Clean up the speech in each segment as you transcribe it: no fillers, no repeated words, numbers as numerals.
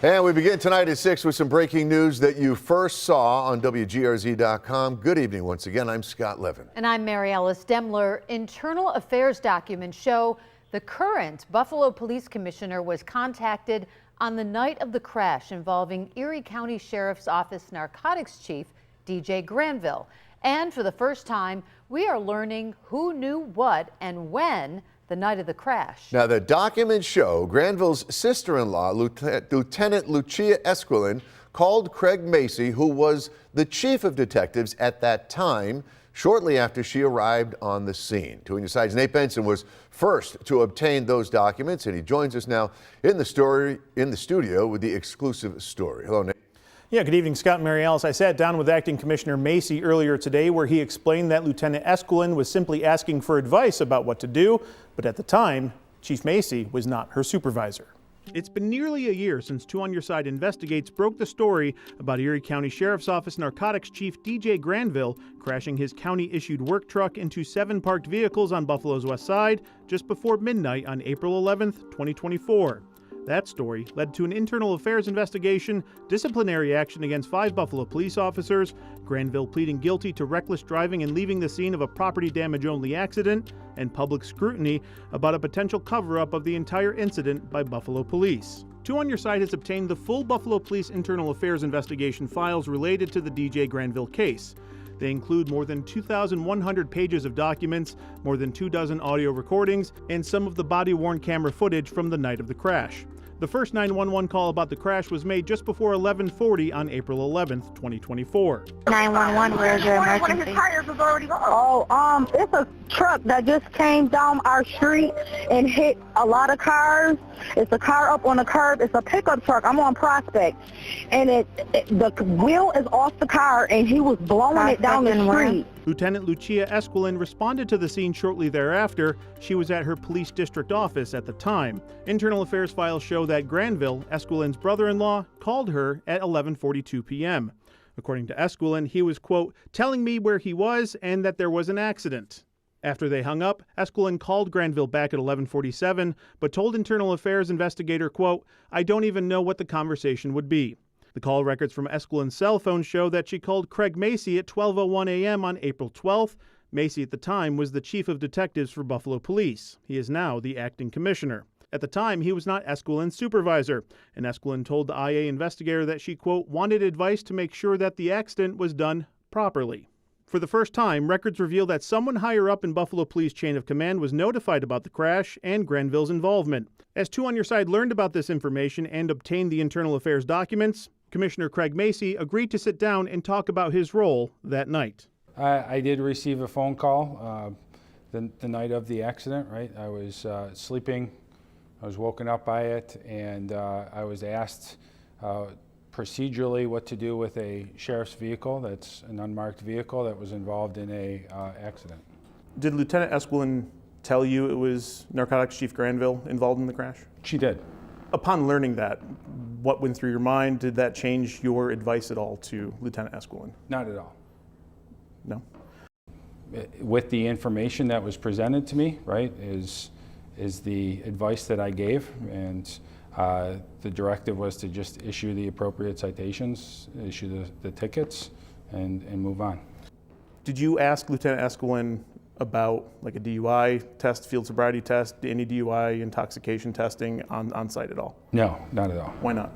And we begin tonight at 6 with some breaking news that you first saw on WGRZ.com. Good evening once again. I'm Scott Levin. And I'm Mary Alice Demler. Internal affairs documents show the current Buffalo Police Commissioner was contacted on the night of the crash involving Erie County Sheriff's Office Narcotics Chief DJ Granville. And for the first time, we are learning who knew what and when the night of the crash. Now, the documents show Granville's sister-in-law, Lieutenant Lucia Esquilin, called Craig Macy, who was the chief of detectives at that time, shortly after she arrived on the scene. 2 on your side's Nate Benson was first to obtain those documents, and he joins us now in the studio with the exclusive story. Hello, Nate. Yeah, good evening, Scott and Mary Alice. I sat down with Acting Commissioner Macy earlier today where he explained that Lieutenant Esquilin was simply asking for advice about what to do, but at the time, Chief Macy was not her supervisor. It's been nearly a year since 2 on Your Side Investigates broke the story about Erie County Sheriff's Office Narcotics Chief DJ Granville crashing his county-issued work truck into 7 parked vehicles on Buffalo's west side just before midnight on April 11th, 2024. That story led to an internal affairs investigation, disciplinary action against 5 Buffalo police officers, Granville pleading guilty to reckless driving and leaving the scene of a property damage-only accident, and public scrutiny about a potential cover-up of the entire incident by Buffalo police. 2 on Your Side has obtained the full Buffalo Police internal affairs investigation files related to the DJ Granville case. They include more than 2,100 pages of documents, more than 24 audio recordings, and some of the body-worn camera footage from the night of the crash. The first 911 call about the crash was made just before 11:40 on April 11th, 2024. 911, where's your emergency? One of his tires was already gone. It's a truck that just came down our street and hit a lot of cars. It's a car up on the curb. It's a pickup truck. I'm on Prospect. And the wheel is off the car and he was blowing it down the street. Lieutenant Lucia Esquilin responded to the scene shortly thereafter. She was at her police district office at the time. Internal affairs files show that Granville, Esquilin's brother-in-law, called her at 11:42 p.m. According to Esquilin, he was, quote, telling me where he was and that there was an accident. After they hung up, Esquilin called Granville back at 11:47, but told internal affairs investigator, quote, I don't even know what the conversation would be. The call records from Esquilin's cell phone show that she called Craig Macy at 12:01 a.m. on April 12th. Macy at the time was the chief of detectives for Buffalo Police. He is now the acting commissioner. At the time, he was not Esquilin's supervisor, and Esquilin told the IA investigator that she, quote, wanted advice to make sure that the accident was done properly. For the first time, records reveal that someone higher up in Buffalo Police chain of command was notified about the crash and Granville's involvement. As 2 on Your Side learned about this information and obtained the internal affairs documents, Commissioner Craig Macy agreed to sit down and talk about his role that night. I did receive a phone call the night of the accident, right? I was sleeping, I was woken up by it, and I was asked procedurally what to do with a sheriff's vehicle that's an unmarked vehicle that was involved in a accident. Did Lieutenant Esquilin tell you it was Narcotics Chief Granville involved in the crash? She did. Upon learning that, what went through your mind? Did that change your advice at all to Lieutenant Esquilin? Not at all. No? With the information that was presented to me, right, is the advice that I gave, and the directive was to just issue the appropriate citations, issue the tickets, and move on. Did you ask Lieutenant Esquilin about like a DUI test, field sobriety test, any DUI intoxication testing on site at all? No, not at all. Why not?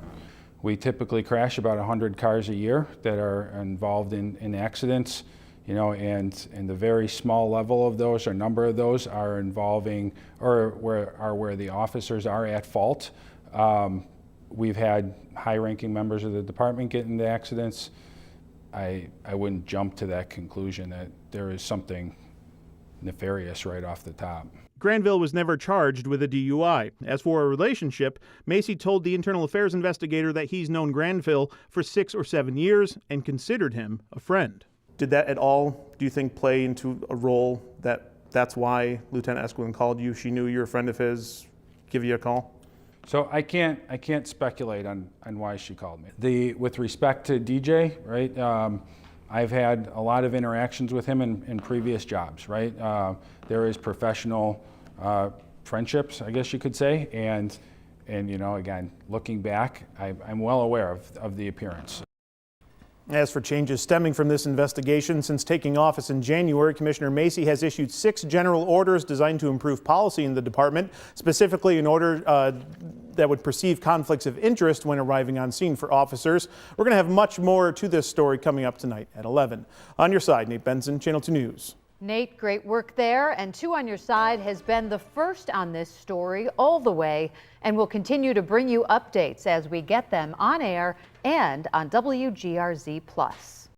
We typically crash about 100 cars a year that are involved in accidents, you know, and the very small level of those or number of those are involving or where the officers are at fault. We've had high-ranking members of the department get into accidents. I wouldn't jump to that conclusion that there is something nefarious right off the top. Granville was never charged with a DUI. As for a relationship, Macy told the internal affairs investigator that he's known Granville for 6 or 7 years and considered him a friend. Did that at all, do you think, play into a role that's why Lieutenant Esquilin called you? She knew you were a friend of his, give you a call? So I can't speculate on why she called me. With respect to DJ, right? I've had a lot of interactions with him in previous jobs, right? There is professional friendships, I guess you could say, and And again, looking back, I'm well aware of the appearance. As for changes stemming from this investigation, since taking office in January, Commissioner Macy has issued 6 general orders designed to improve policy in the department, specifically an order that would perceive conflicts of interest when arriving on scene for officers. We're going to have much more to this story coming up tonight at 11. On your side, Nate Benson, Channel 2 News. Nate, great work there. And 2 on Your Side has been the first on this story all the way, and we'll continue to bring you updates as we get them on air and on WGRZ+.